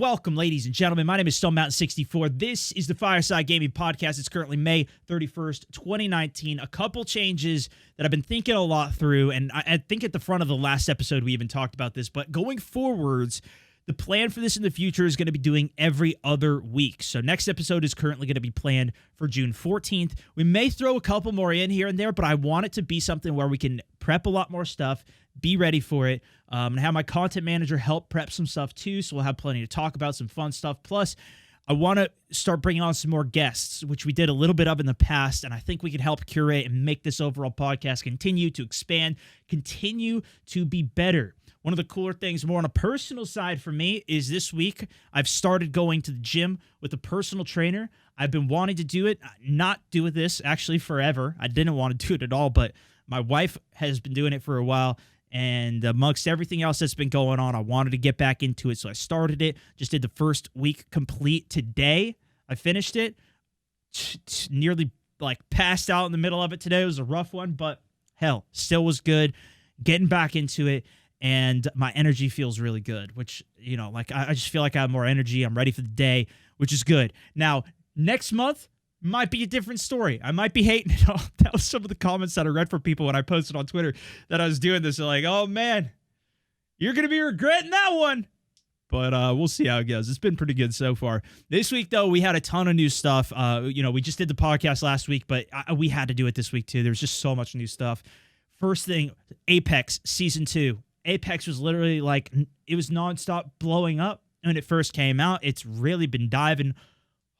Welcome, ladies and gentlemen. My name is StoneMountain64. This is the Fireside Gaming Podcast. It's currently May 31st, 2019. A couple changes that I've been thinking a lot through, and I think at the front of the last episode we even talked about this, but going forwards, the plan for this in the future is going to be doing every other week. So next episode is currently going to be planned for June 14th. We may throw a couple more in here and there, but I want it to be something where we can prep a lot more stuff, be ready for it, and have my content manager help prep some stuff too, so we'll have plenty to talk about, some fun stuff. Plus, I want to start bringing on some more guests, which we did a little bit of in the past, and I think we can help curate and make this overall podcast continue to expand, continue to be better. One of the cooler things, more on a personal side for me, is this week I've started going to the gym with a personal trainer. I've been wanting to do it, not do this actually forever. I didn't want to do it at all, but my wife has been doing it for a while. And amongst everything else that's been going on, I wanted to get back into it, so I started it. Just did the first week complete today. I finished it. Nearly passed out in the middle of it today. It was a rough one, but hell, still was good. Getting back into it, and my energy feels really good, which, I just feel like I have more energy. I'm ready for the day, which is good. Now, next month might be a different story. I might be hating it all. That was some of the comments that I read from people when I posted on Twitter that I was doing this. They're like, oh man, you're going to be regretting that one. But we'll see how it goes. It's been pretty good so far. This week, though, we had a ton of new stuff. We just did the podcast last week, but we had to do it this week, too. There's just so much new stuff. First thing, Apex Season 2. Apex was literally it was nonstop blowing up when it first came out. It's really been diving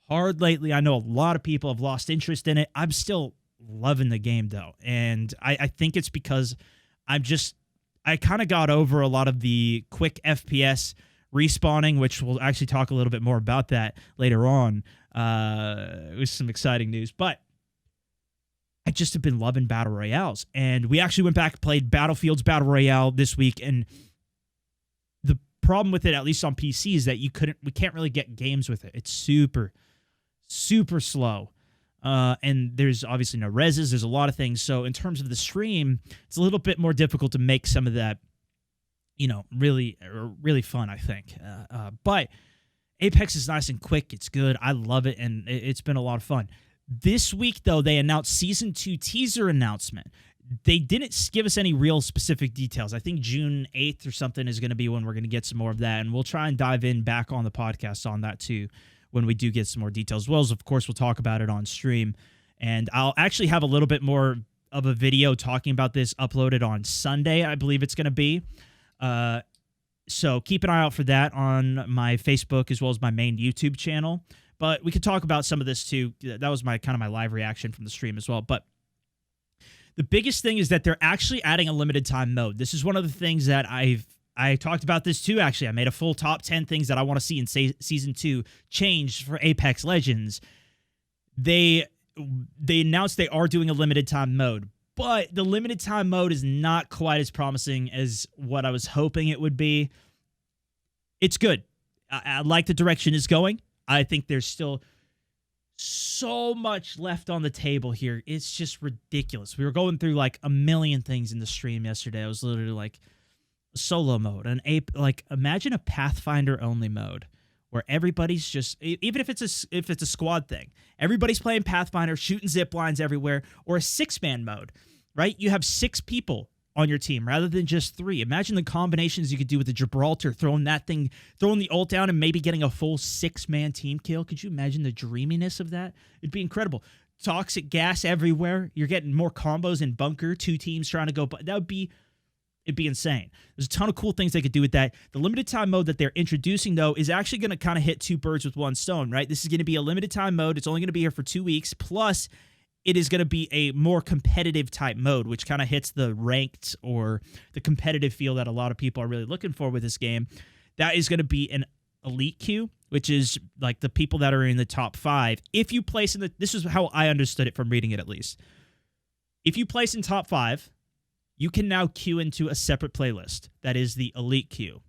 hard lately. I know a lot of people have lost interest in it. I'm still loving the game, though. And I think it's because I kind of got over a lot of the quick FPS respawning, which we'll actually talk a little bit more about that later on with some exciting news. But I just have been loving Battle Royales. And we actually went back and played Battlefield's Battle Royale this week. And the problem with it, at least on PC, is that we can't really get games with it. It's super slow. And there's obviously no reses. There's a lot of things. So in terms of the stream, it's a little bit more difficult to make some of that, really fun, I think. But Apex is nice and quick. It's good. I love it. And it's been a lot of fun. This week, though, they announced Season 2 teaser announcement. They didn't give us any real specific details. I think June 8th or something is going to be when we're going to get some more of that. And we'll try and dive in back on the podcast on that, too, when we do get some more details. As well as, of course, we'll talk about it on stream. And I'll actually have a little bit more of a video talking about this uploaded on Sunday, I believe it's going to be. So keep an eye out for that on my Facebook as well as my main YouTube channel. But we could talk about some of this, too. That was my live reaction from the stream as well. But the biggest thing is that they're actually adding a limited time mode. This is one of the things that I talked about this too, actually. I made a full top 10 things that I want to see in Season 2 change for Apex Legends. They announced they are doing a limited time mode, but the limited time mode is not quite as promising as what I was hoping it would be. It's good. I like the direction it's going. I think there's still so much left on the table here. It's just ridiculous. We were going through a million things in the stream yesterday. I was literally solo mode, imagine a Pathfinder only mode where everybody's just, even if it's a squad thing, everybody's playing Pathfinder, shooting zip lines everywhere, or a 6-man mode, right? You have 6 people on your team rather than just 3. Imagine the combinations you could do with the Gibraltar, throwing the ult down and maybe getting a full 6-man team kill. Could you imagine the dreaminess of that? It'd be incredible. Toxic gas everywhere. You're getting more combos in bunker, 2 teams trying to go, but it'd be insane. There's a ton of cool things they could do with that. The limited time mode that they're introducing, though, is actually going to kind of hit 2 birds with 1 stone, right? This is going to be a limited time mode. It's only going to be here for 2 weeks. Plus, it is going to be a more competitive type mode, which kind of hits the ranked or the competitive feel that a lot of people are really looking for with this game. That is going to be an elite queue, which is the people that are in the top 5. If you place this is how I understood it from reading it, at least. If you place in top 5, you can now queue into a separate playlist. That is the elite queue.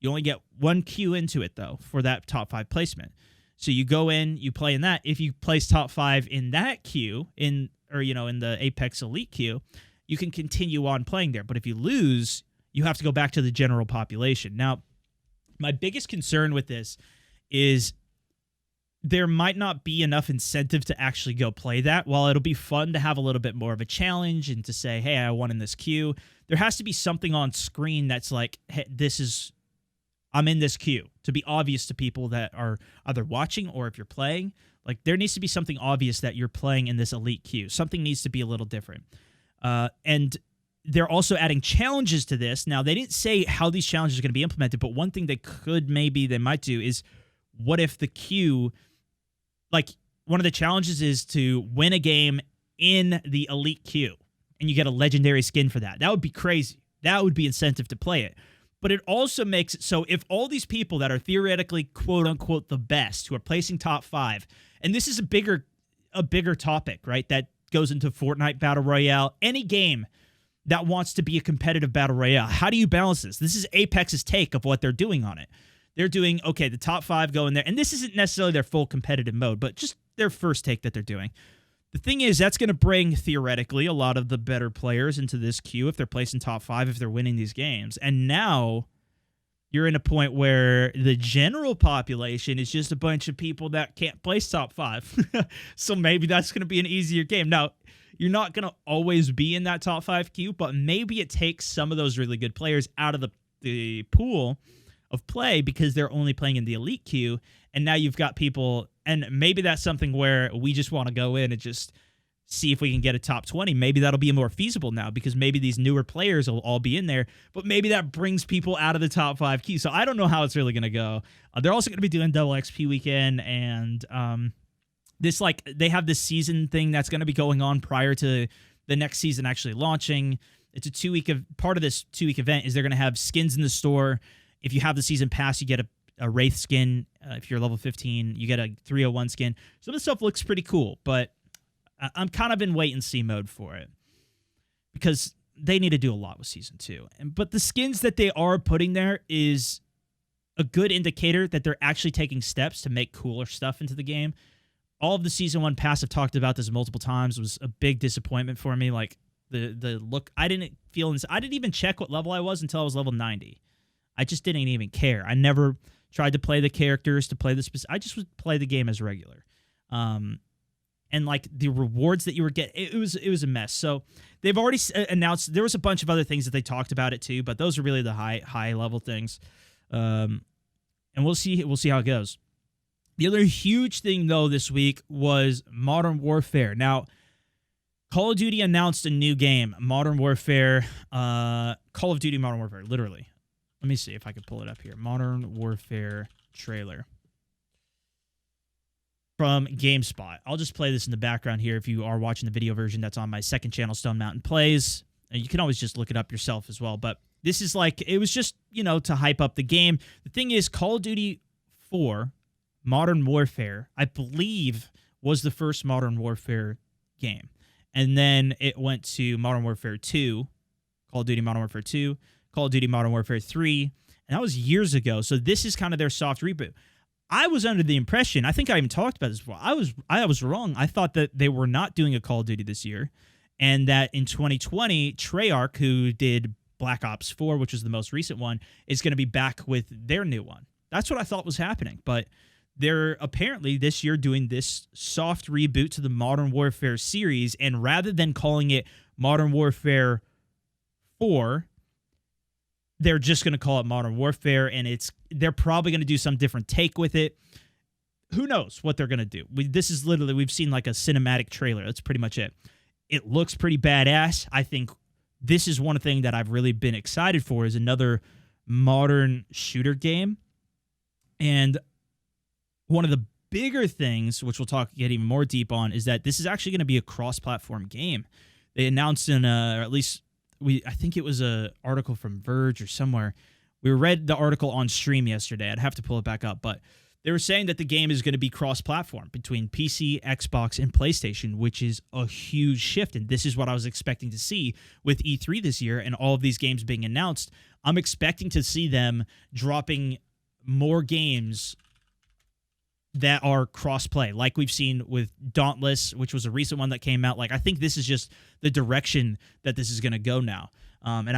You only get 1 queue into it, though, for that top 5 placement. So you go in, you play in that. If you place top 5 in that queue, in the Apex Elite queue, you can continue on playing there. But if you lose, you have to go back to the general population. Now, My biggest concern with this is there might not be enough incentive to actually go play that. While it'll be fun to have a little bit more of a challenge and to say, hey, I won in this queue, there has to be something on screen that's like, hey, I'm in this queue, to be obvious to people that are either watching or if you're playing. Like, there needs to be something obvious that you're playing in this elite queue. Something needs to be a little different. And they're also adding challenges to this. Now, they didn't say how these challenges are going to be implemented, but one thing they might do is, what if the queue, like, one of the challenges is to win a game in the elite queue, and you get a legendary skin for that. That would be crazy. That would be incentive to play it. But it also makes it so if all these people that are theoretically, quote-unquote, the best, who are placing top 5, and this is a bigger topic, right, that goes into Fortnite Battle Royale, any game that wants to be a competitive Battle Royale, how do you balance this? This is Apex's take of what they're doing on it. They're doing, okay, the top 5 go in there, and this isn't necessarily their full competitive mode, but just their first take that they're doing. The thing is, that's going to bring, theoretically, a lot of the better players into this queue if they're placing top 5, if they're winning these games. And now you're in a point where the general population is just a bunch of people that can't place top 5. So maybe that's going to be an easier game. Now, you're not going to always be in that top 5 queue, but maybe it takes some of those really good players out of the pool of play because they're only playing in the elite queue, and now you've got people, and maybe that's something where we just want to go in and just see if we can get a top 20. Maybe that'll be more feasible now because maybe these newer players will all be in there, but maybe that brings people out of the top 5 queue. So I don't know how it's really going to go. They're also going to be doing double XP weekend, and they have this season thing that's going to be going on prior to the next season actually launching. It's a 2-week part of this 2-week event is they're going to have skins in the store. If you have the season pass, you get a Wraith skin. If you're level 15, you get a 301 skin. Some of the stuff looks pretty cool, but I'm kind of in wait-and-see mode for it because they need to do a lot with Season 2. But the skins that they are putting there is a good indicator that they're actually taking steps to make cooler stuff into the game. All of the Season 1 pass, I've talked about this multiple times, was a big disappointment for me. Like, the look, I didn't even check what level I was until I was level 90. I just didn't even care. I never tried to play the characters, to play the specific. I just would play the game as regular. And like the rewards that you were getting, it was a mess. So they've already announced, there was a bunch of other things that they talked about it too, but those are really the high level things. And we'll see how it goes. The other huge thing though this week was Modern Warfare. Now, Call of Duty announced a new game, Modern Warfare, Call of Duty Modern Warfare, literally. Let me see if I can pull it up here. Modern Warfare trailer from GameSpot. I'll just play this in the background here if you are watching the video version that's on my second channel, StoneMountain Plays. And you can always just look it up yourself as well. But this is like, it was just, to hype up the game. The thing is, Call of Duty 4, Modern Warfare, I believe, was the first Modern Warfare game. And then it went to Modern Warfare 2, Call of Duty Modern Warfare 2, Call of Duty Modern Warfare 3, and that was years ago. So this is kind of their soft reboot. I was under the impression, I think I even talked about this before, I was wrong. I thought that they were not doing a Call of Duty this year, and that in 2020, Treyarch, who did Black Ops 4, which was the most recent one, is going to be back with their new one. That's what I thought was happening, but they're apparently this year doing this soft reboot to the Modern Warfare series, and rather than calling it Modern Warfare 4, they're just going to call it Modern Warfare, and they're probably going to do some different take with it. Who knows what they're going to do? This is literally, we've seen like a cinematic trailer. That's pretty much it. It looks pretty badass. I think this is one thing that I've really been excited for, is another modern shooter game. And one of the bigger things, which we'll get even more deep on, is that this is actually going to be a cross-platform game. They announced or at least I think it was an article from Verge or somewhere. We read the article on stream yesterday. I'd have to pull it back up, but they were saying that the game is going to be cross-platform between PC, Xbox, and PlayStation, which is a huge shift. And this is what I was expecting to see with E3 this year and all of these games being announced. I'm expecting to see them dropping more games that are cross-play, like we've seen with Dauntless, which was a recent one that came out. Like, I think this is just the direction that this is going to go now. And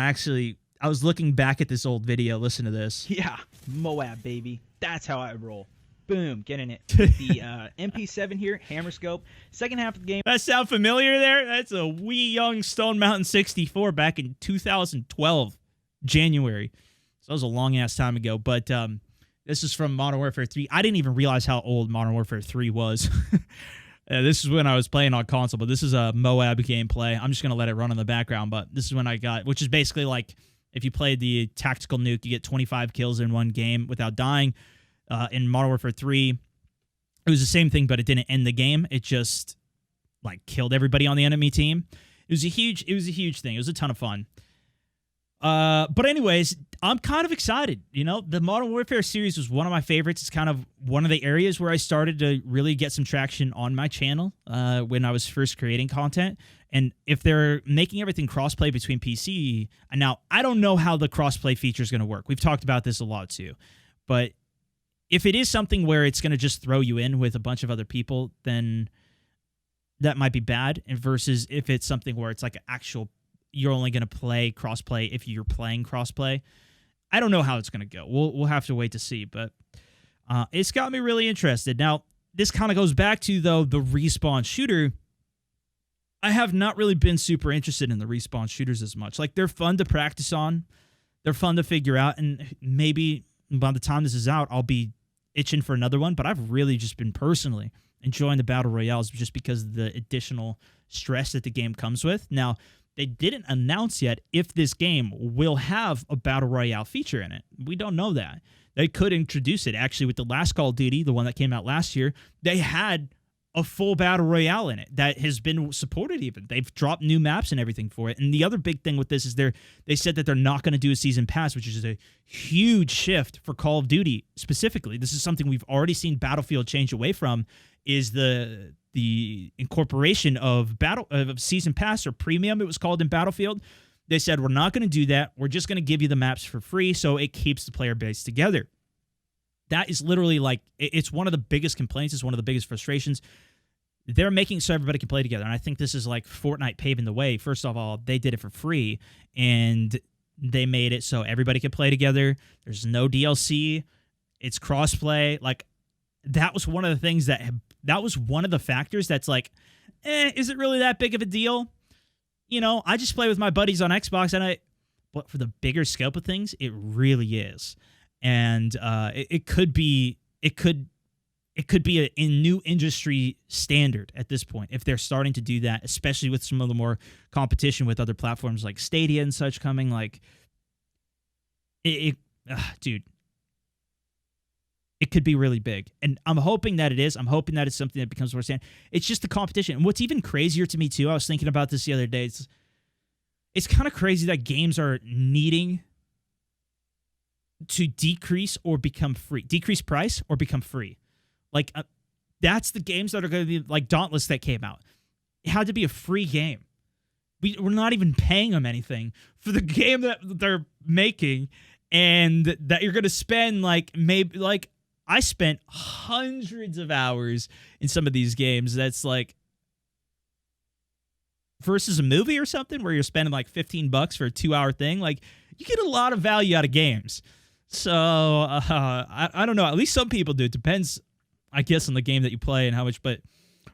I was looking back at this old video. Listen to this. Yeah, Moab, baby. That's how I roll. Boom, getting it with the MP7 here, hammer scope. Second half of the game. That sound familiar there? That's a wee young StoneMountain 64 back in 2012, January. So that was a long-ass time ago. But this is from Modern Warfare 3. I didn't even realize how old Modern Warfare 3 was. This is when I was playing on console, but this is a Moab gameplay. I'm just going to let it run in the background, but this is when I got, which is basically like if you played the tactical nuke, you get 25 kills in one game without dying. In Modern Warfare 3, it was the same thing, but it didn't end the game. It just like killed everybody on the enemy team. It was a huge thing. It was a ton of fun. But anyways, I'm kind of excited. You know, the Modern Warfare series was one of my favorites. It's kind of one of the areas where I started to really get some traction on my channel when I was first creating content. And if they're making everything crossplay between PC, and now I don't know how the crossplay feature is going to work. We've talked about this a lot too, but if it is something where it's going to just throw you in with a bunch of other people, then that might be bad. And versus if it's something where it's like an actual, you're only going to play crossplay if you're playing crossplay. I don't know how it's going to go. We'll have to wait to see, but it's got me really interested. Now, this kind of goes back to, though, the respawn shooter. I have not really been super interested in the respawn shooters as much. Like, they're fun to practice on. They're fun to figure out, and maybe by the time this is out, I'll be itching for another one, but I've really just been personally enjoying the battle royales just because of the additional stress that the game comes with. Now, they didn't announce yet if this game will have a battle royale feature in it. We don't know that. They could introduce it. Actually, with the last Call of Duty, the one that came out last year, they had a full battle royale in it that has been supported even. They've dropped new maps and everything for it. And the other big thing with this is they said that they're not going to do a season pass, which is a huge shift for Call of Duty specifically. This is something we've already seen Battlefield change away from, is the incorporation of season pass or premium, it was called in Battlefield. They said, we're not going to do that. We're just going to give you the maps for free so it keeps the player base together. That is literally like, it's one of the biggest complaints. It's one of the biggest frustrations. They're making it so everybody can play together. And I think this is like Fortnite paving the way. First of all, they did it for free and they made it so everybody could play together. There's no DLC. It's crossplay. Like, that was one of the things that was one of the factors that's like, is it really that big of a deal? You know, I just play with my buddies on Xbox, but for the bigger scope of things, it really is. And it could be a new industry standard at this point if they're starting to do that, especially with some of the more competition with other platforms like Stadia and such coming. Like, dude, it could be really big. And I'm hoping that it is. I'm hoping that it's something that becomes more standard. It's just the competition. And what's even crazier to me, too, I was thinking about this the other day. It's kind of crazy that games are needing to decrease or become free. Decrease price or become free. Like, that's the games that are going to be like Dauntless that came out. It had to be a free game. We're not even paying them anything for the game that they're making, and that you're going to spend I spent hundreds of hours in some of these games. That's like versus a movie or something where you're spending like $15 for a 2-hour thing. Like, you get a lot of value out of games. So I don't know. At least some people do. It depends, I guess, on the game that you play and how much. But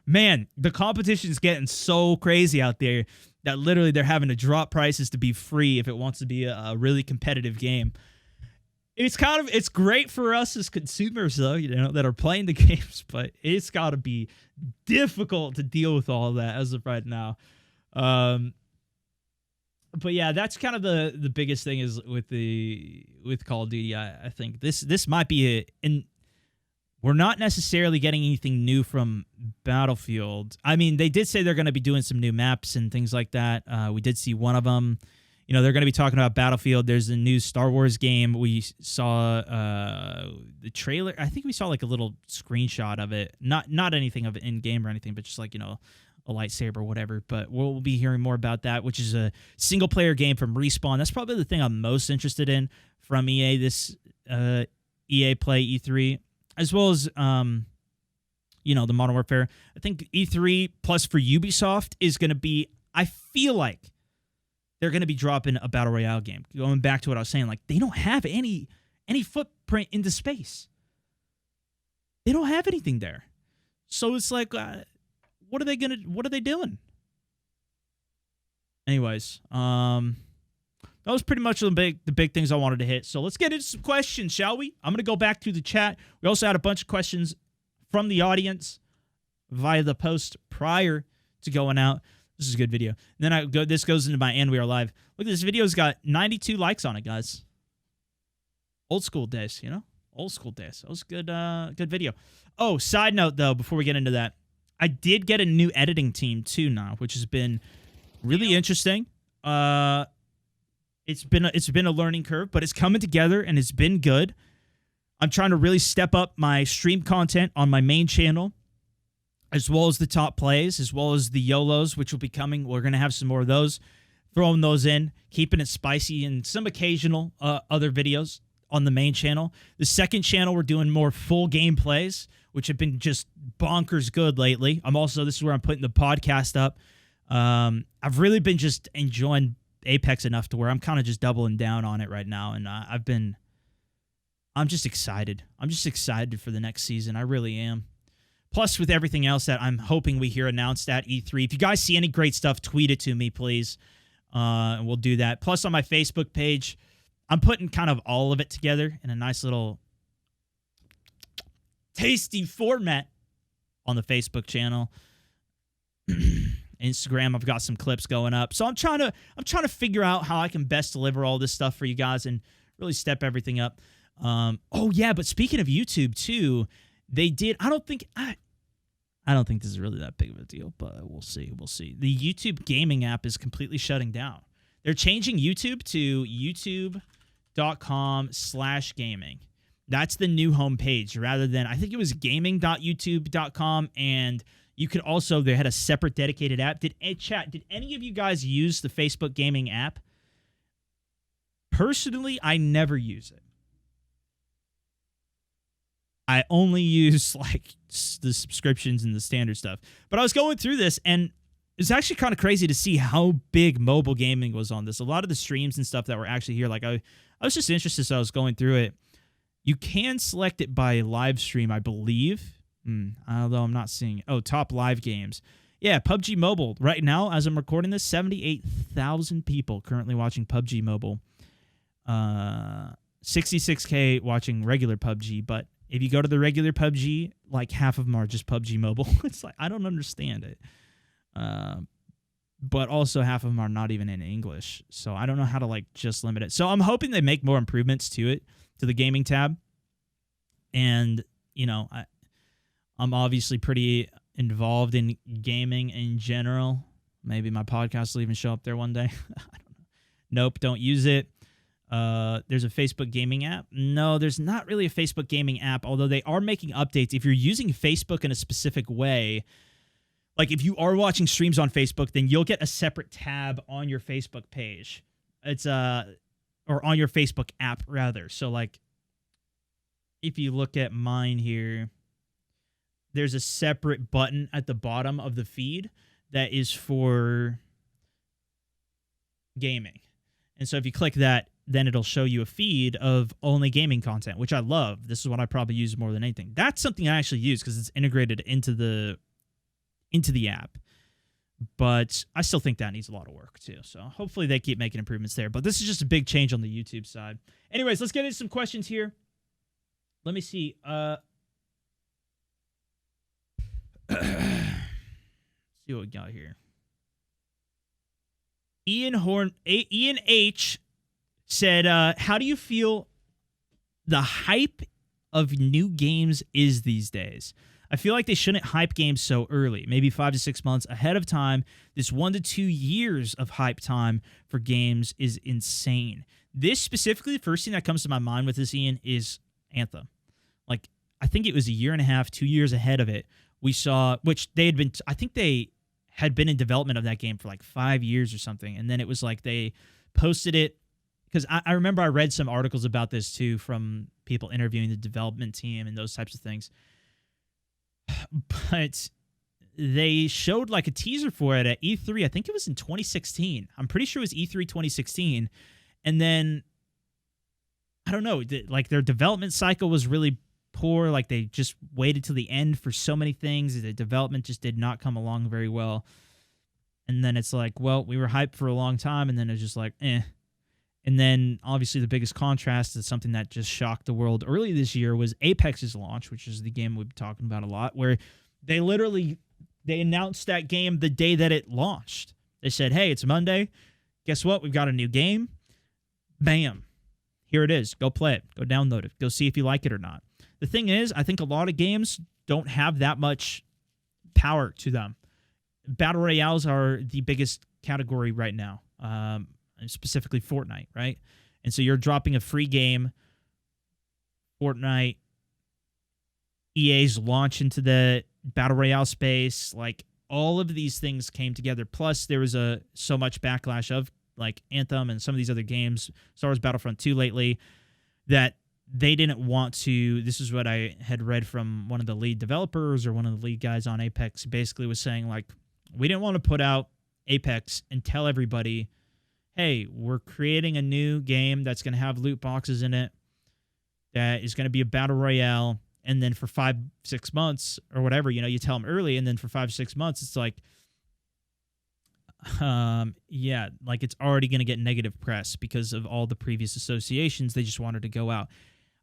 man, the competition is getting so crazy out there that literally they're having to drop prices to be free if it wants to be a really competitive game. It's great for us as consumers, though, you know, that are playing the games, but it's got to be difficult to deal with all of that as of right now. But yeah, that's kind of the biggest thing is with Call of Duty. I think this might be and we're not necessarily getting anything new from Battlefield. I mean, they did say they're going to be doing some new maps and things like that. We did see one of them. You know, they're going to be talking about Battlefield. There's a new Star Wars game. We saw the trailer. I think we saw like a little screenshot of it. Not anything of it in game or anything, but just like, you know, a lightsaber or whatever. But we'll be hearing more about that, which is a single player game from Respawn. That's probably the thing I'm most interested in from EA this EA Play E3, as well as you know, the Modern Warfare. I think E3 plus for Ubisoft is going to be, I feel like they're going to be dropping a Battle Royale game. Going back to what I was saying, like, they don't have any footprint into space. They don't have anything there. So it's like, what are they doing? Anyways, that was pretty much the big things I wanted to hit. So let's get into some questions, shall we? I'm going to go back to the chat. We also had a bunch of questions from the audience via the post prior to going out. This is a good video. And then this goes into my And We Are Live. Look, this video's got 92 likes on it, guys. Old school days, you know? Old school days. That was good video. Oh, side note, though, before we get into that, I did get a new editing team, too, now, which has been really interesting. It's been a learning curve, but it's coming together, and it's been good. I'm trying to really step up my stream content on my main channel, as well as the top plays, as well as the YOLOs, which will be coming. We're going to have some more of those. Throwing those in, keeping it spicy, and some occasional other videos on the main channel. The second channel, we're doing more full gameplays, which have been just bonkers good lately. This is where I'm putting the podcast up. I've really been just enjoying Apex enough to where I'm kind of just doubling down on it right now, and I'm just excited. I'm just excited for the next season. I really am. Plus, with everything else that I'm hoping we hear announced at E3, if you guys see any great stuff, tweet it to me, please, and we'll do that. Plus, on my Facebook page, I'm putting kind of all of it together in a nice little tasty format on the Facebook channel. Instagram, I've got some clips going up. So I'm trying to figure out how I can best deliver all this stuff for you guys and really step everything up. Oh yeah, but speaking of YouTube too, they did. I don't think this is really that big of a deal, but we'll see. We'll see. The YouTube gaming app is completely shutting down. They're changing YouTube to youtube.com/gaming. That's the new homepage rather than, I think it was gaming.youtube.com, and you could also, they had a separate dedicated app. Did any of you guys use the Facebook gaming app? Personally, I never use it. I only use like the subscriptions and the standard stuff. But I was going through this, and it's actually kind of crazy to see how big mobile gaming was on this. A lot of the streams and stuff that were actually here, like I was just interested, so I was going through it. You can select it by live stream, I believe. Although I'm not seeing it. Oh, top live games. Yeah, PUBG Mobile. Right now, as I'm recording this, 78,000 people currently watching PUBG Mobile. 66K watching regular PUBG, but if you go to the regular PUBG, like half of them are just PUBG Mobile. It's like, I don't understand it. But also half of them are not even in English. So I don't know how to like just limit it. So I'm hoping they make more improvements to it, to the gaming tab. And, you know, I'm obviously pretty involved in gaming in general. Maybe my podcast will even show up there one day. I don't know. Nope, don't use it. There's a Facebook gaming app. No, there's not really a Facebook gaming app, although they are making updates. If you're using Facebook in a specific way, like if you are watching streams on Facebook, then you'll get a separate tab on your Facebook page. It's or on your Facebook app rather. So like if you look at mine here, there's a separate button at the bottom of the feed that is for gaming. And so if you click that, then it'll show you a feed of only gaming content, which I love. This is what I probably use more than anything. That's something I actually use because it's integrated into the app. But I still think that needs a lot of work too. So hopefully they keep making improvements there. But this is just a big change on the YouTube side. Anyways, let's get into some questions here. Let me see. See what we got here. Ian H said, how do you feel the hype of new games is these days? I feel like they shouldn't hype games so early, maybe 5 to 6 months ahead of time. This 1 to 2 years of hype time for games is insane. This specifically, the first thing that comes to my mind with this, Ian, is Anthem. Like, I think it was 1.5 years, 2 years ahead of it. We saw, which they had been, I think they had been in development of that game for like 5 years or something. And then it was like they posted it, because I remember I read some articles about this too from people interviewing the development team and those types of things. But they showed like a teaser for it at E3. I think it was in 2016. I'm pretty sure it was E3 2016. And then, I don't know, like their development cycle was really poor. Like they just waited till the end for so many things. The development just did not come along very well. And then it's like, well, we were hyped for a long time, and then it's just like, eh. And then, obviously, the biggest contrast to something that just shocked the world early this year was Apex's launch, which is the game we've been talking about a lot, where they announced that game the day that it launched. They said, hey, it's Monday. Guess what? We've got a new game. Bam. Here it is. Go play it. Go download it. Go see if you like it or not. The thing is, I think a lot of games don't have that much power to them. Battle Royales are the biggest category right now, specifically Fortnite, right? And so you're dropping a free game, Fortnite, EA's launch into the Battle Royale space, like all of these things came together. Plus, there was so much backlash of like Anthem and some of these other games, Star Wars Battlefront 2 lately, that they didn't want to. This is what I had read from one of the lead developers or one of the lead guys on Apex. Basically was saying like, we didn't want to put out Apex and tell everybody, hey, we're creating a new game that's going to have loot boxes in it, that is going to be a battle royale, and then for 5-6 months or whatever, you tell them early, and then for 5-6 months, it's like, yeah, like it's already going to get negative press because of all the previous associations. They just wanted to go out.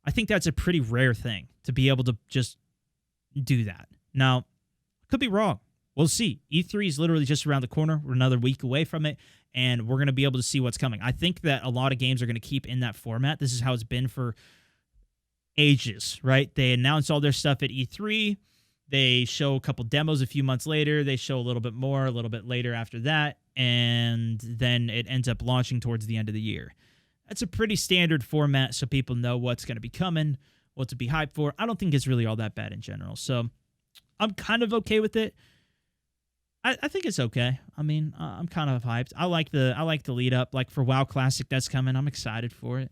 I think that's a pretty rare thing to be able to just do that. Now, could be wrong. We'll see. E3 is literally just around the corner. We're another week away from it, and we're going to be able to see what's coming. I think that a lot of games are going to keep in that format. This is how it's been for ages, right? They announce all their stuff at E3. They show a couple demos a few months later. They show a little bit more a little bit later after that, and then it ends up launching towards the end of the year. That's a pretty standard format, so people know what's going to be coming, what to be hyped for. I don't think it's really all that bad in general, so I'm kind of okay with it. I think it's okay. I mean, I'm kind of hyped. I like the lead up. Like for WoW Classic that's coming, I'm excited for it,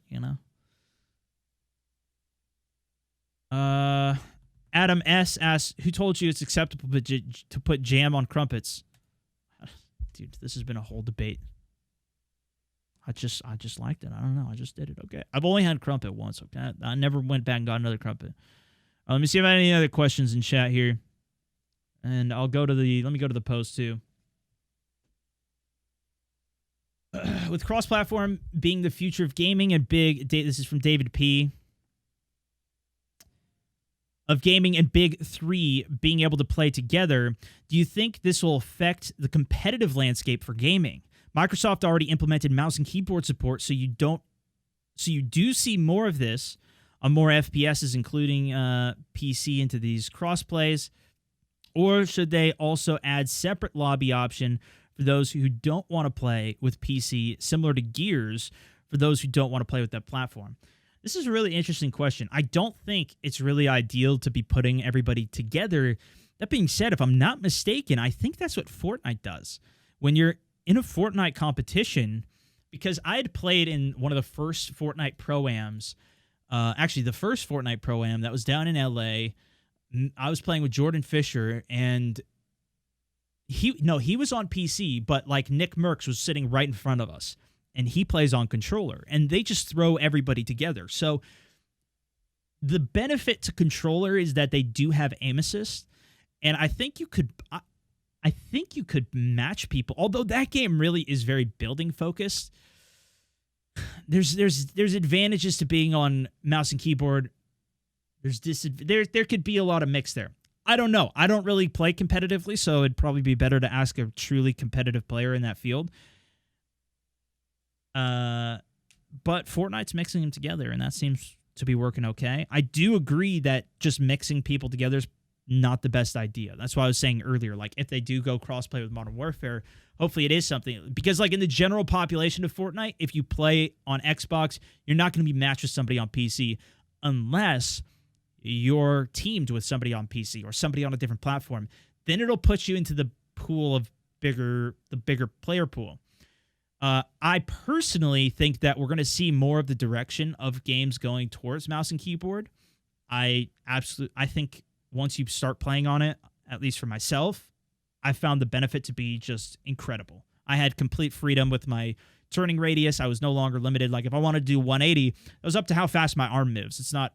Adam S asks, who told you it's acceptable to put jam on crumpets? Dude, this has been a whole debate. I just liked it. I don't know. I just did it. Okay. I've only had crumpet once. Okay. I never went back and got another crumpet. Let me see if I have any other questions in chat here. And let me go to the post too. With cross-platform being the future of gaming and this is from David P. Of gaming and Big 3 being able to play together, do you think this will affect the competitive landscape for gaming? Microsoft already implemented mouse and keyboard support, so you do see more of this on more FPSs, including PC, into these cross-plays. Or should they also add separate lobby option for those who don't want to play with PC, similar to Gears, for those who don't want to play with that platform? This is a really interesting question. I don't think it's really ideal to be putting everybody together. That being said, if I'm not mistaken, I think that's what Fortnite does. When you're in a Fortnite competition, because I had played in one of the first Fortnite Pro-Ams, actually the first Fortnite Pro-Am that was down in LA. I was playing with Jordan Fisher, and he was on PC, but like Nick Merckx was sitting right in front of us, and he plays on controller, and they just throw everybody together. So the benefit to controller is that they do have aim assist, and I think you could match people. Although that game really is very building focused, there's advantages to being on mouse and keyboard. There could be a lot of mix there. I don't know. I don't really play competitively, so it'd probably be better to ask a truly competitive player in that field. But Fortnite's mixing them together, and that seems to be working okay. I do agree that just mixing people together is not the best idea. That's why I was saying earlier, like if they do go crossplay with Modern Warfare, hopefully it is something. Because like in the general population of Fortnite, if you play on Xbox, you're not going to be matched with somebody on PC unless you're teamed with somebody on PC or somebody on a different platform. Then it'll put you into the pool of the bigger player pool. I personally think that we're going to see more of the direction of games going towards mouse and keyboard. I think once you start playing on it, at least for myself, I found the benefit to be just incredible. I had complete freedom with my turning radius. I was no longer limited. Like if I wanted to do 180, it was up to how fast my arm moves. It's not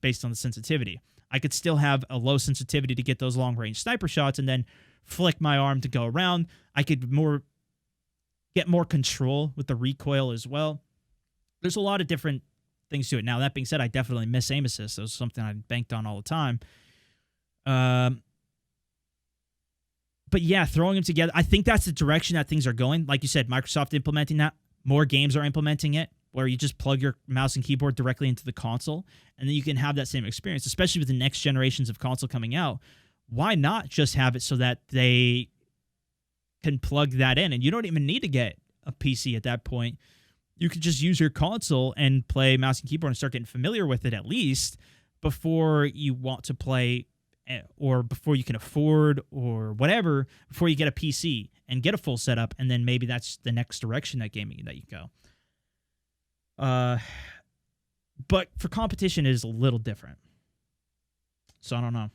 based on the sensitivity. I could still have a low sensitivity to get those long range sniper shots and then flick my arm to go around. I could get more control with the recoil as well. There's a lot of different things to it. Now, that being said, I definitely miss aim assist. That was something I banked on all the time. But yeah, throwing them together, I think that's the direction that things are going. Like you said, Microsoft implementing that. More games are implementing it, where you just plug your mouse and keyboard directly into the console, and then you can have that same experience, especially with the next generations of console coming out. Why not just have it so that they can plug that in, and you don't even need to get a PC at that point. You could just use your console and play mouse and keyboard and start getting familiar with it at least before you want to play, or before you can afford, or whatever, before you get a PC and get a full setup, and then maybe that's the next direction that gaming that you go. But for competition, it is a little different. So I don't know.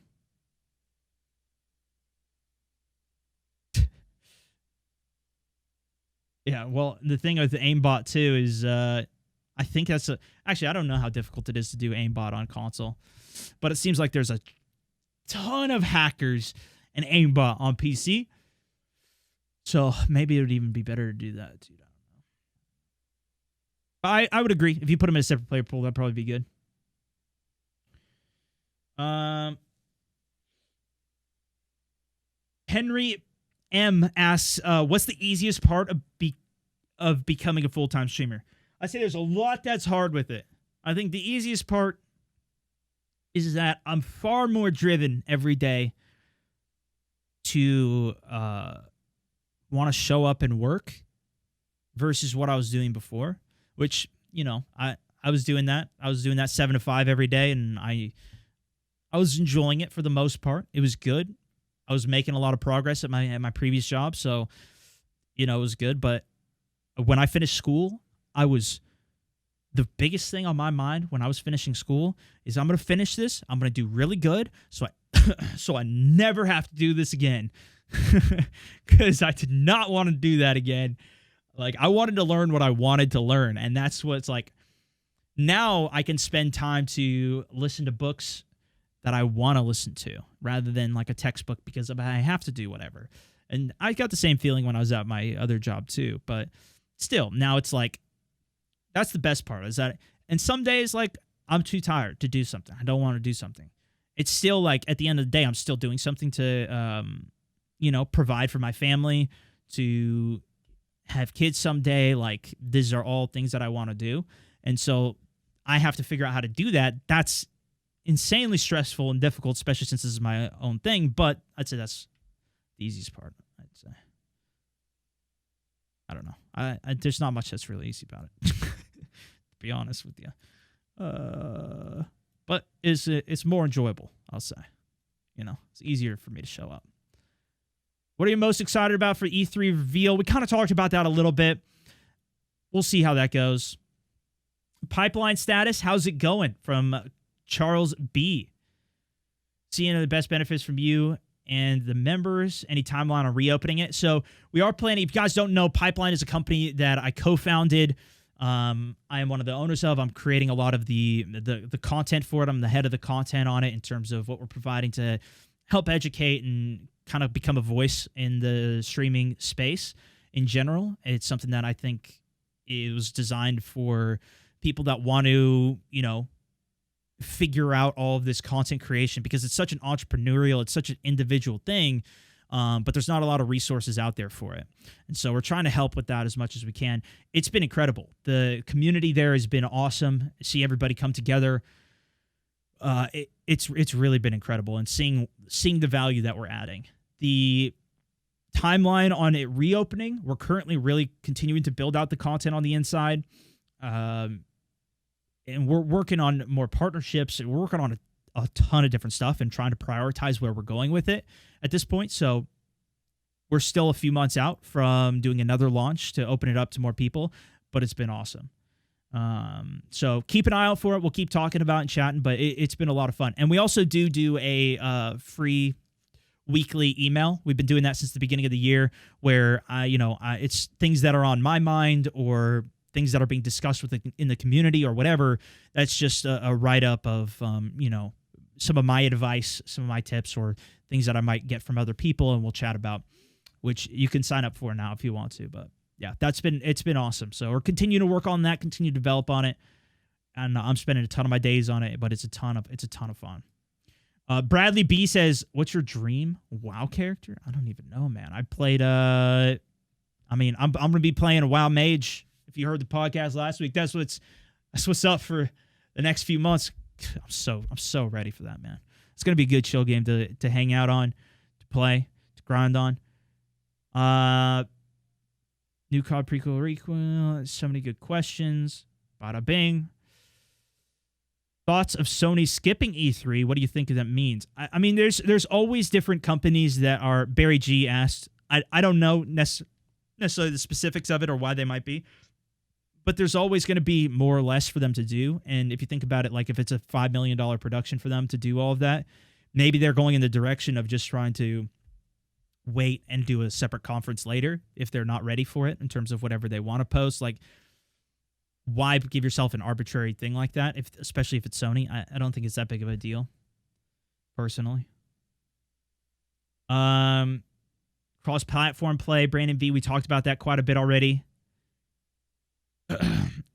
Yeah, well, the thing with the aimbot too is, I think that's actually, I don't know how difficult it is to do aimbot on console, but it seems like there's a ton of hackers and aimbot on PC. So maybe it would even be better to do that too. I would agree. If you put them in a separate player pool, that'd probably be good. Henry M asks, what's the easiest part of becoming a full-time streamer? I say there's a lot that's hard with it. I think the easiest part is that I'm far more driven every day to want to show up and work versus what I was doing before, which, you know, I was doing that. I was doing that 7 to 5 every day, and I was enjoying it for the most part. It was good. I was making a lot of progress at my previous job, so, you know, it was good. But when I finished school, the biggest thing on my mind when I was finishing school is I'm going to finish this. I'm going to do really good so I never have to do this again, because I did not want to do that again. Like, I wanted to learn what I wanted to learn, and that's what it's like. Now I can spend time to listen to books that I want to listen to rather than like a textbook because I have to do whatever. And I got the same feeling when I was at my other job too, but still, now it's like, that's the best part, is that, and some days, like, I'm too tired to do something. I don't want to do something. It's still like, at the end of the day, I'm still doing something to, you know, provide for my family, to have kids someday. Like, these are all things that I want to do. And so I have to figure out how to do that. That's insanely stressful and difficult, especially since this is my own thing. But I'd say that's the easiest part, I'd say. I don't know. I there's not much that's really easy about it, to be honest with you. But it's more enjoyable, I'll say. You know, it's easier for me to show up. What are you most excited about for E3 reveal? We kind of talked about that a little bit. We'll see how that goes. Pipeline status, how's it going? From Charles B. Seeing the best benefits from you and the members, any timeline on reopening it. So we are planning, if you guys don't know, Pipeline is a company that I co-founded. I am one of the owners of. I'm creating a lot of the content for it. I'm the head of the content on it in terms of what we're providing to help educate and kind of become a voice in the streaming space in general. It's something that I think it was designed for people that want to, you know, figure out all of this content creation, because it's such an entrepreneurial, it's such an individual thing, but there's not a lot of resources out there for it. And so we're trying to help with that as much as we can. It's been incredible. The community there has been awesome. See everybody come together. It's really been incredible, and seeing the value that we're adding. The timeline on it reopening, we're currently really continuing to build out the content on the inside. And we're working on more partnerships, and we're working on a ton of different stuff and trying to prioritize where we're going with it at this point. So we're still a few months out from doing another launch to open it up to more people, but it's been awesome. So keep an eye out for it. We'll keep talking about it and chatting, but it's been a lot of fun. And we also do a free weekly email. We've been doing that since the beginning of the year, where it's things that are on my mind or things that are being discussed in the community or whatever. That's just a write-up of some of my advice, some of my tips, or things that I might get from other people, and we'll chat about, which you can sign up for now if you want to. But yeah, it's been awesome. So we're continuing to work on that, continue to develop on it, and I'm spending a ton of my days on it. But it's a ton of fun. Bradley B says, "What's your dream WoW character?" I don't even know, man. I played. I'm gonna be playing a WoW mage. If you heard the podcast last week, that's what's up for the next few months. I'm so ready for that, man. It's gonna be a good chill game to hang out on, to play, to grind on. New COD prequel. So many good questions. Bada bing. Thoughts of Sony skipping E3? What do you think that means? I mean, there's always different companies that are. Barry G asked. I don't know necessarily the specifics of it or why they might be, but there's always going to be more or less for them to do. And if you think about it, like if it's a $5 million production for them to do all of that, maybe they're going in the direction of just trying to wait and do a separate conference later if they're not ready for it in terms of whatever they want to post. Like, why give yourself an arbitrary thing like that, especially if it's Sony? I don't think it's that big of a deal, personally. Cross-platform play, Brandon V, we talked about that quite a bit already.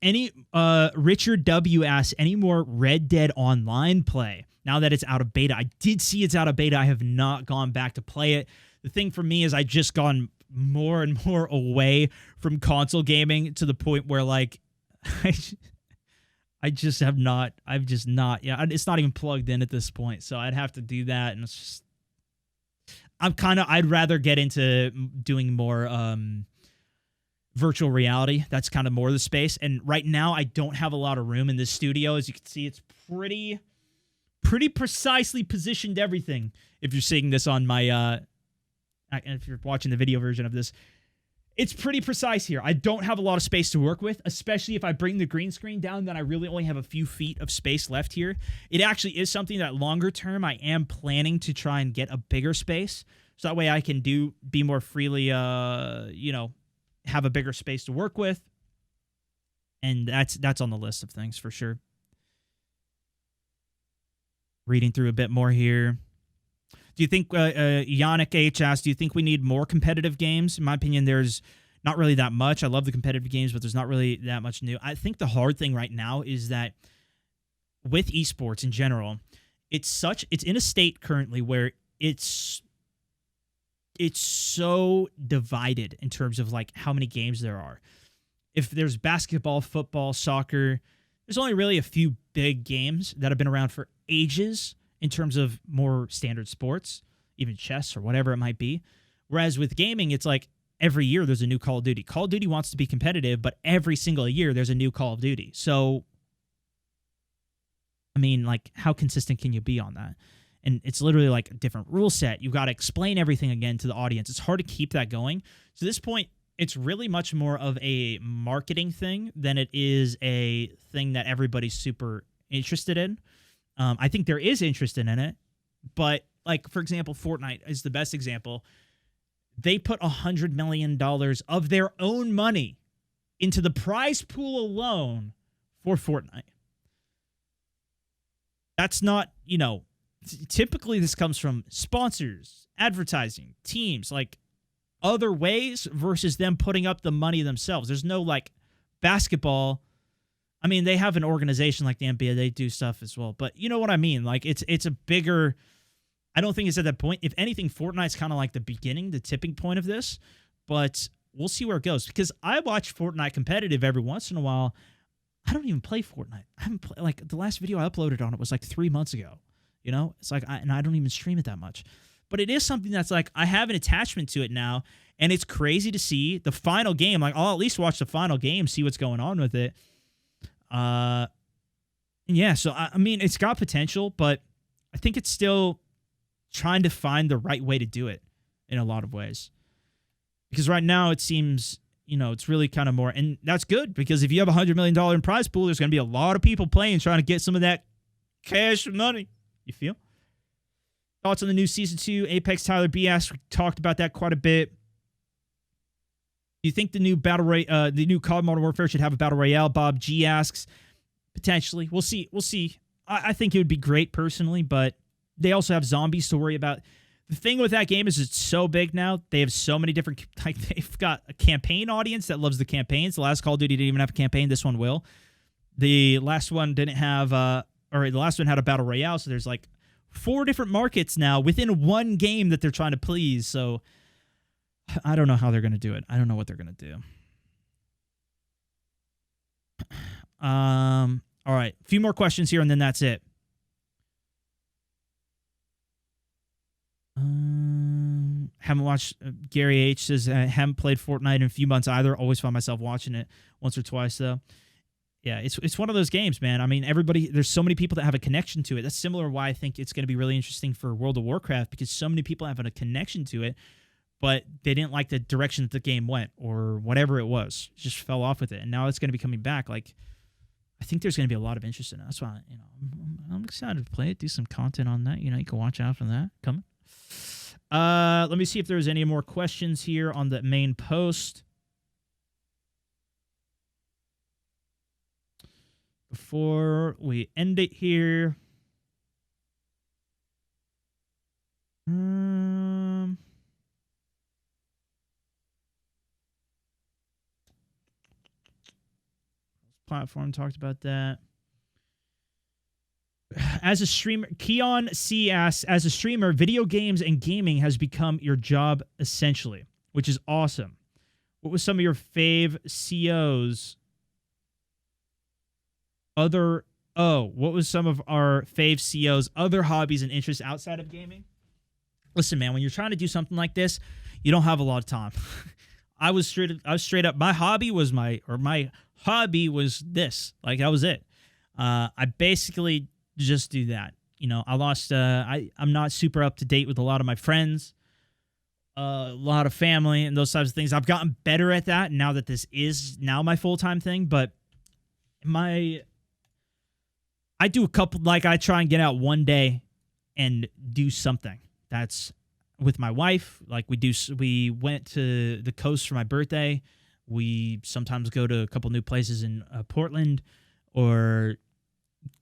Richard W asks, any more Red Dead Online play now that it's out of beta? I did see it's out of beta. I have not gone back to play it. The thing for me is I just gone more and more away from console gaming to the point where, like, I've just not, it's not even plugged in at this point. So I'd have to do that. And it's just, I'd rather get into doing more virtual reality. That's kind of more the space. And right now I don't have a lot of room in this studio. As you can see, it's pretty precisely positioned everything. If you're seeing this on my, if you're watching the video version of this, it's pretty precise here. I don't have a lot of space to work with, especially if I bring the green screen down, then I really only have a few feet of space left here. It actually is something that longer term I am planning to try and get a bigger space. So that way I can be more freely, have a bigger space to work with. And that's on the list of things for sure. Reading through a bit more here. Do you think, Yannick H asked, do you think we need more competitive games? In my opinion, there's not really that much. I love the competitive games, but there's not really that much new. I think the hard thing right now is that with esports in general, it's in a state currently where it's so divided in terms of like how many games there are. If there's basketball, football, soccer, there's only really a few big games that have been around for ages in terms of more standard sports, even chess or whatever it might be. Whereas with gaming, it's like every year there's a new Call of Duty. Call of Duty wants to be competitive, but every single year there's a new Call of Duty. So, I mean, like, how consistent can you be on that? And it's literally like a different rule set. You've got to explain everything again to the audience. It's hard to keep that going. So at this point, it's really much more of a marketing thing than it is a thing that everybody's super interested in. I think there is interest in it, but like, for example, Fortnite is the best example. They put $100 million of their own money into the prize pool alone for Fortnite. That's not, typically this comes from sponsors, advertising, teams, like other ways versus them putting up the money themselves. There's no like basketball. I mean, they have an organization like the NBA. They do stuff as well. But you know what I mean? Like, it's a bigger... I don't think it's at that point. If anything, Fortnite's kind of like the beginning, the tipping point of this. But we'll see where it goes. Because I watch Fortnite competitive every once in a while. I don't even play Fortnite. I haven't played... Like, the last video I uploaded on it was like 3 months ago. It's like... and I don't even stream it that much. But it is something that's like... I have an attachment to it now. And it's crazy to see the final game. Like, I'll at least watch the final game, see what's going on with it. Yeah, so I mean, it's got potential, but I think it's still trying to find the right way to do it in a lot of ways. Because right now it seems, it's really kind of more, and that's good because if you have $100 million in prize pool, there's going to be a lot of people playing, trying to get some of that cash money. You feel? Thoughts on the new Season 2 Apex? Tyler B asked. We talked about that quite a bit. Do you think the new the new COD Modern Warfare should have a Battle Royale? Bob G asks. Potentially. We'll see. We'll see. I think it would be great personally, but they also have zombies to worry about. The thing with that game is it's so big now. They have so many different, like they've got a campaign audience that loves the campaigns. The last Call of Duty didn't even have a campaign. This one will. The last one didn't have, the last one had a Battle Royale. So there's like 4 different markets now within one game that they're trying to please. So I don't know how they're going to do it. I don't know what they're going to do. All right. A few more questions here and then that's it. Haven't watched. Gary H says haven't played Fortnite in a few months either. Always find myself watching it once or twice though. Yeah, it's one of those games, man. I mean, there's so many people that have a connection to it. That's similar why I think it's going to be really interesting for World of Warcraft because so many people have a connection to it, but they didn't like the direction that the game went or whatever it was. Just fell off with it, and now it's going to be coming back. Like, I think there's going to be a lot of interest in it. That's why I'm excited to play it. Do some content on that. You can watch out for that coming. Let me see if there's any more questions here on the main post. Before we end it here. Platform talked about that. As a streamer, Keon C asks, as a streamer, video games and gaming has become your job essentially, which is awesome. What was some of your fave COs? What was some of our fave COs, other hobbies and interests outside of gaming? Listen, man, when you're trying to do something like this, you don't have a lot of time. I was straight up. My hobby was this. Like, that was it. I basically just do that. I lost, I'm not super up to date with a lot of my friends, a lot of family and those types of things. I've gotten better at that now that this is now my full-time thing, but I do a couple, like I try and get out one day and do something. That's with my wife. Like we went to the coast for my birthday. We sometimes go to a couple new places in Portland or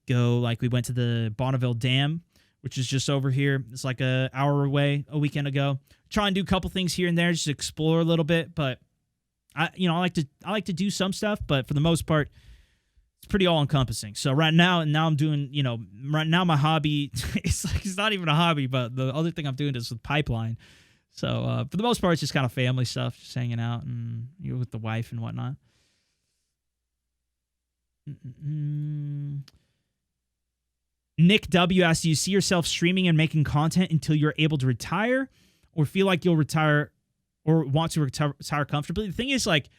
go, like we went to the Bonneville Dam, which is just over here. It's like an hour away a weekend ago. Try and do a couple things here and there, just explore a little bit. But I like to do some stuff, but for the most part, it's pretty all encompassing. So right now I'm doing, right now my hobby, it's not even a hobby, but the other thing I'm doing is with Pipeline. So for the most part, it's just kind of family stuff, just hanging out and with the wife and whatnot. Nick W asks, do you see yourself streaming and making content until you're able to retire or feel like you'll retire or want to retire comfortably? The thing is, like,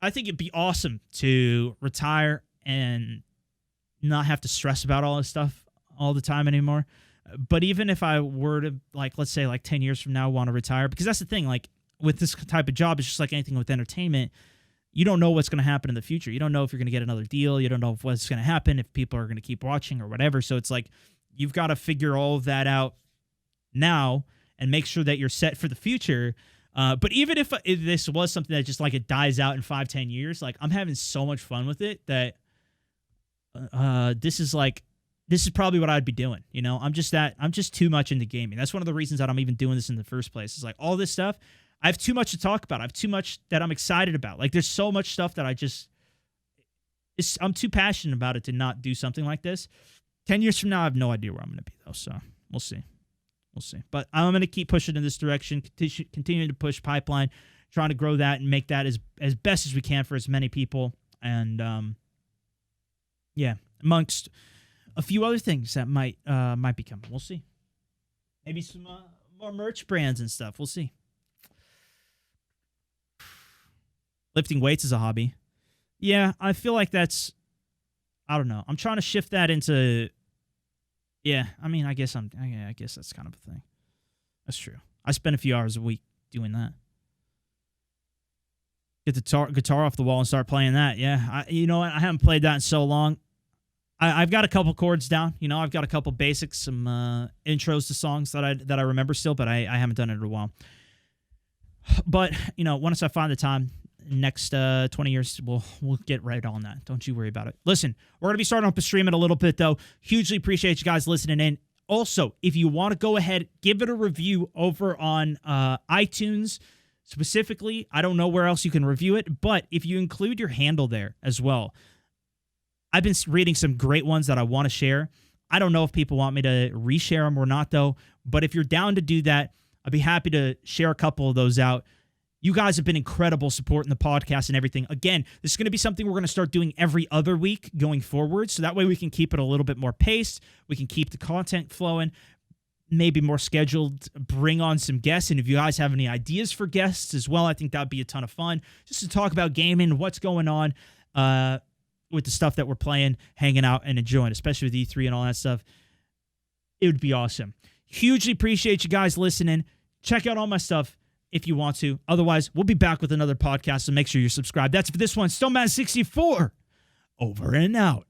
I think it'd be awesome to retire and not have to stress about all this stuff all the time anymore. But even if I were to, like, let's say like 10 years from now, want to retire, because that's the thing, like with this type of job, it's just like anything with entertainment. You don't know what's going to happen in the future. You don't know if you're going to get another deal. You don't know what's going to happen, if people are going to keep watching or whatever. So it's like, you've got to figure all of that out now and make sure that you're set for the future. But even if this was something that just like it dies out in 5-10 years, like I'm having so much fun with it that this is probably what I'd be doing. I'm just too much into gaming. That's one of the reasons that I'm even doing this in the first place. It's like all this stuff, I have too much to talk about. I have too much that I'm excited about. Like there's so much stuff that I'm too passionate about it to not do something like this. 10 years from now, I have no idea where I'm going to be though. So we'll see. We'll see. But I'm going to keep pushing in this direction, continuing to push Pipeline, trying to grow that and make that as best as we can for as many people. And, amongst a few other things that might be coming. We'll see. Maybe some more merch brands and stuff. We'll see. Lifting weights is a hobby. Yeah, I feel like that's, I don't know. I'm trying to shift that into... Yeah, I mean, I guess that's kind of a thing. That's true. I spend a few hours a week doing that. Get the guitar off the wall and start playing that. Yeah, I haven't played that in so long. I've got a couple chords down. I've got a couple basics, some intros to songs that I remember still, but I haven't done it in a while. But once I find the time, next 20 years, we'll get right on that. Don't you worry about it. Listen, we're gonna be starting up a stream in a little bit though. Hugely appreciate you guys listening in. Also, if you want to go ahead, give it a review over on iTunes specifically. I don't know where else you can review it, but if you include your handle there as well. I've been reading some great ones that I want to share. I don't know if people want me to reshare them or not, though. But if you're down to do that, I'd be happy to share a couple of those out. You guys have been incredible supporting the podcast and everything. Again, this is going to be something we're going to start doing every other week going forward. So that way we can keep it a little bit more paced. We can keep the content flowing, maybe more scheduled, bring on some guests. And if you guys have any ideas for guests as well, I think that'd be a ton of fun. Just to talk about gaming, what's going on with the stuff that we're playing, hanging out, and enjoying, especially with E3 and all that stuff. It would be awesome. Hugely appreciate you guys listening. Check out all my stuff if you want to. Otherwise, we'll be back with another podcast, so make sure you're subscribed. That's for this one. StoneMountain 64, over and out.